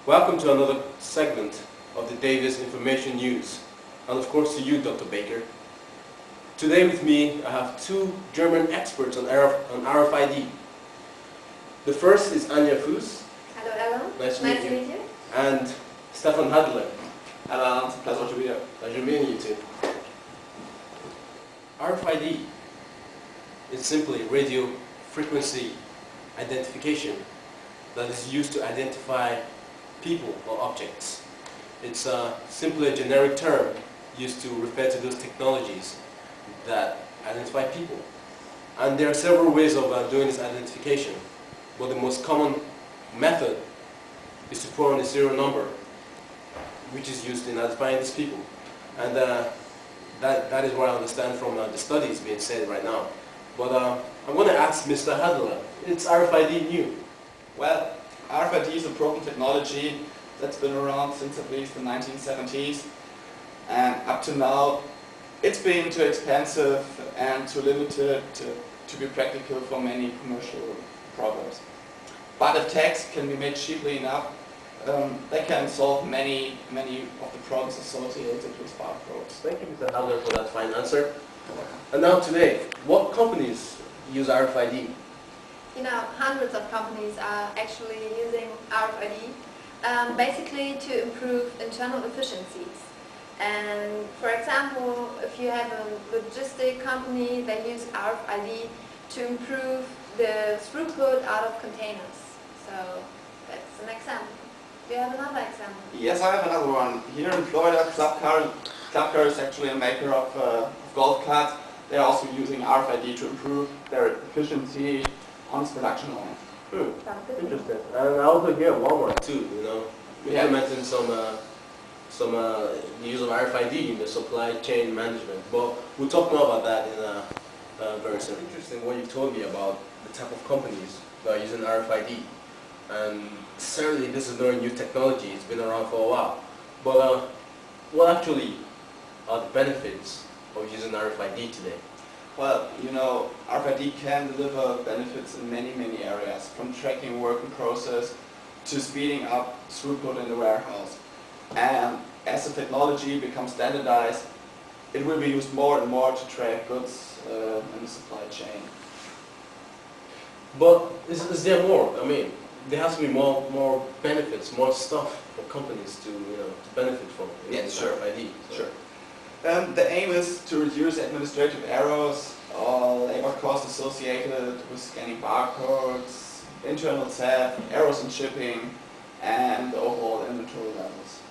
Welcome to another segment of the Davis Information News, and of course to you, Dr. Baker. Today with me I have two German experts on RFID. The first is Anja Fuß. Hello, Alan. Nice to meet you. you. And Stefan Hadler. Hello, it's a pleasure to be here. Pleasure meeting you too. RFID is simply radio frequency identification that is used to identify people or objects. It's simply a generic term used to refer to those technologies that identify people. And there are several ways of doing this identification, but the most common method is to put on a serial number, which is used in identifying these people. And that is what I understand from the studies being said right now. But I'm going to ask Mr. Hadler, is RFID new? Well, RFID is a proven technology that's been around since at least the 1970s, and up to now it's been too expensive and too limited to be practical for many commercial problems. But if tags can be made cheaply enough, they can solve many of the problems associated with barcodes. Thank you, Mr. Hadler, for that fine answer. And now today, what companies use RFID? You know, hundreds of companies are actually using RFID basically to improve internal efficiencies. And for example, if you have a logistic company, they use RFID to improve the throughput out of containers. So that's an example. Do you have another example? Yes, I have another one. Here in Florida, Clubcar is actually a maker of golf carts. They're also using RFID to improve their efficiency on its production line. Interesting. And I also hear Walmart too, you know, implementing some the use of RFID in the supply chain management. But we'll talk more about that in very soon. Interesting what you told me about the type of companies that are using RFID. And certainly this is not a new technology, it's been around for a while. But what actually are the benefits of using RFID today? Well, you know, RFID can deliver benefits in many areas, from tracking work in process to speeding up throughput in the warehouse. And as the technology becomes standardized, it will be used more and more to track goods in the supply chain. But is there more? I mean, there has to be more benefits, more stuff for companies to benefit from. Yes, sure. RFID. So. Sure. The aim is to reduce administrative errors or labor costs associated with scanning barcodes, internal theft, errors in shipping, and the overall inventory levels.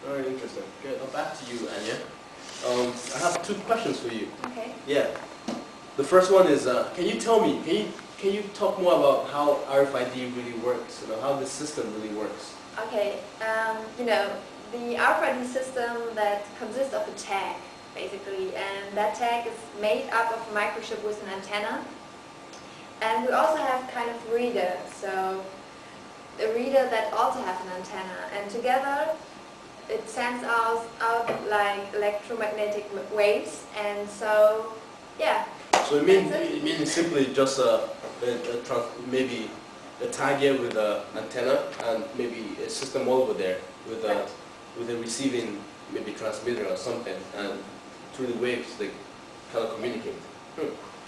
Very interesting. Good. Now back to you, Anja. I have two questions for you. Okay. Yeah. The first one is, can you tell me, can you talk more about how RFID really works, how the system really works? Okay. You know, the RFID system that consists of a tag, basically, and that tag is made up of a microchip with an antenna. And we also have kind of reader, so a reader that also has an antenna, and together it sends out like electromagnetic waves, and so yeah. So it means simply just maybe a tag here with an antenna and maybe a system over there with a receiving maybe transmitter or something, and through the waves they kind of communicate.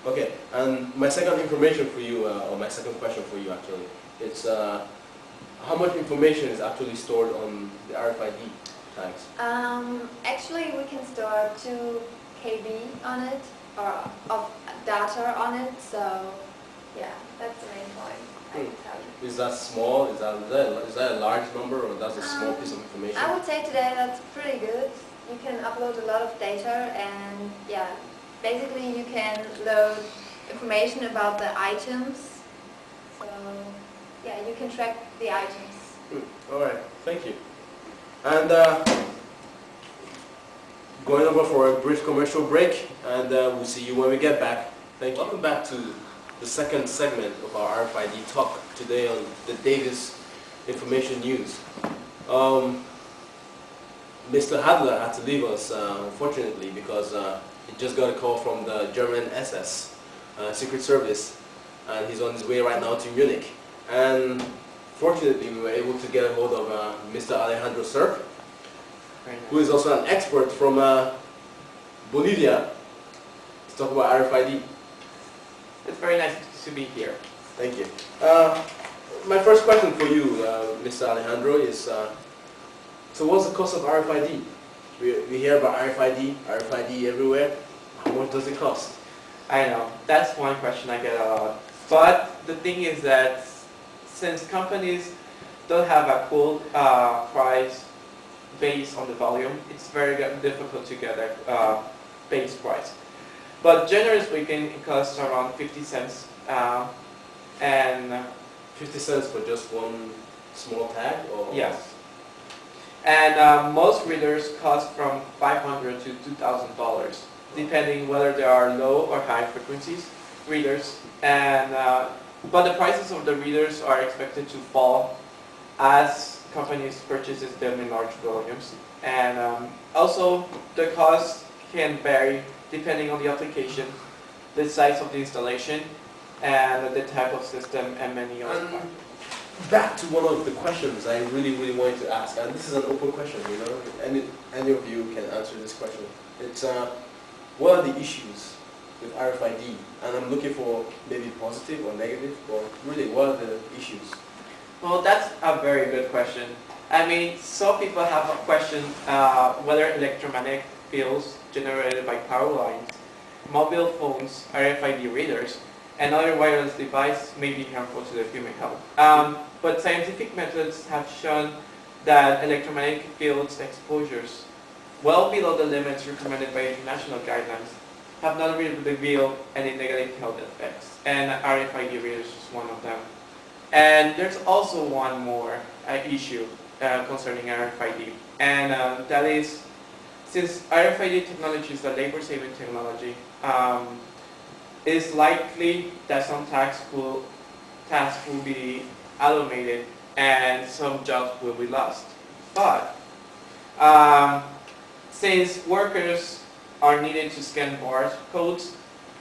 Okay, and my second information for you, or my second question for you actually, it's how much information is actually stored on the RFID tags? Actually, we can store 2 KB on it, or of data on it, so yeah, that's the main point I can tell you. Is that small? Is that a large number, or that's a small piece of information? I would say today that's pretty good. You can upload a lot of data, and yeah, basically you can load information about the items, so yeah, you can track the items. Alright, thank you. And going over for a brief commercial break, and we'll see you when we get back. Thank you. Welcome back to the second segment of our RFID talk today on the Davis Information News. Mr. Hadler had to leave us, unfortunately, because he just got a call from the German SS Secret Service, and he's on his way right now to Munich. And fortunately we were able to get a hold of Mr. Alejandro Cerf, Very nice. who is also an expert from Bolivia, to talk about RFID. It's very nice to be here. Thank you. My first question for you, Mr. Alejandro, is so what's the cost of RFID? We hear about RFID everywhere. How much does it cost? I know, that's one question I get a lot. But the thing is that since companies don't have a cool price based on the volume, it's very difficult to get a base price. But generally speaking, it costs around 50 cents. And 50 cents for just one small tag? Or? yes. And most readers cost from $500 to $2,000, depending whether they are low or high frequencies readers. And but the prices of the readers are expected to fall as companies purchases them in large volumes. And also the cost can vary depending on the application, the size of the installation, and the type of system, and many other factors. Back to one of the questions I really wanted to ask, and this is an open question, you know, any of you can answer this question. It's what are the issues with RFID? And I'm looking for maybe positive or negative, or really what are the issues? Well, that's a very good question. I mean, some people have a question whether electromagnetic fields generated by power lines, mobile phones, RFID readers, and other wireless devices may be harmful to the human health. But scientific methods have shown that electromagnetic fields exposures well below the limits recommended by international guidelines have not really revealed any negative health effects, and RFID readers is one of them. And there's also one more issue concerning RFID, and that is, since RFID technology is a labor-saving technology, it's likely that some tasks will be automated and some jobs will be lost. But since workers are needed to scan barcodes,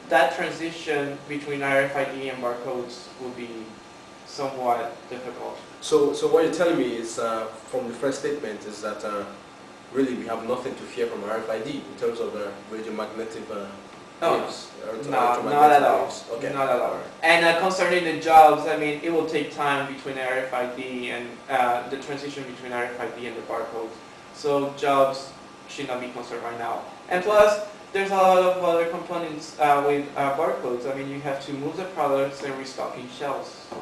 that transition between RFID and barcodes will be somewhat difficult. So what you're telling me is, from the first statement, is that really we have nothing to fear from RFID in terms of radiomagnetic waves? No, not at all. Okay. Not at all. And concerning the jobs, I mean, it will take time between RFID and the transition between RFID and the barcodes. So jobs should not be concerned right now. And plus, there's a lot of other components with barcodes. I mean, you have to move the products and restocking shelves. So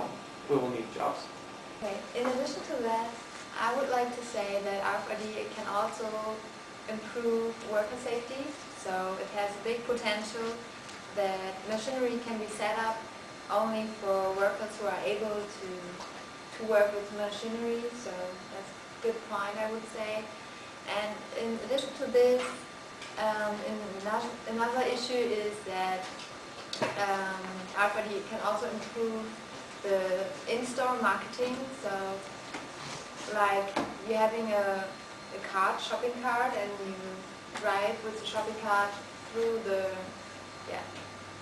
we will need jobs. Okay. In addition to that, I would like to say that RFID can also improve worker safety. So it has a big potential that machinery can be set up only for workers who are able to work with machinery. So that's a good point, I would say. And in addition to this, another issue is that RFID can also improve the in-store marketing. So like you're having a shopping cart, and you drive with the shopping cart through the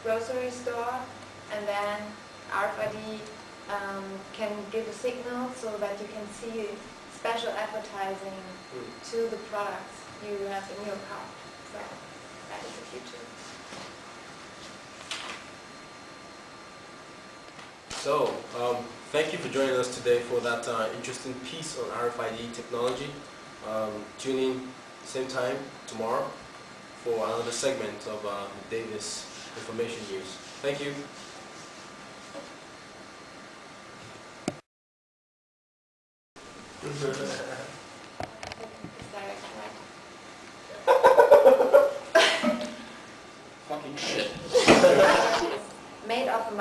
grocery store, and then RFID can give a signal so that you can see special advertising to the products you have in your cart. So that is the future. So, thank you for joining us today for that interesting piece on RFID technology. Tune in same time tomorrow for another segment of Davis Information News. Thank you. Fucking shit. Made of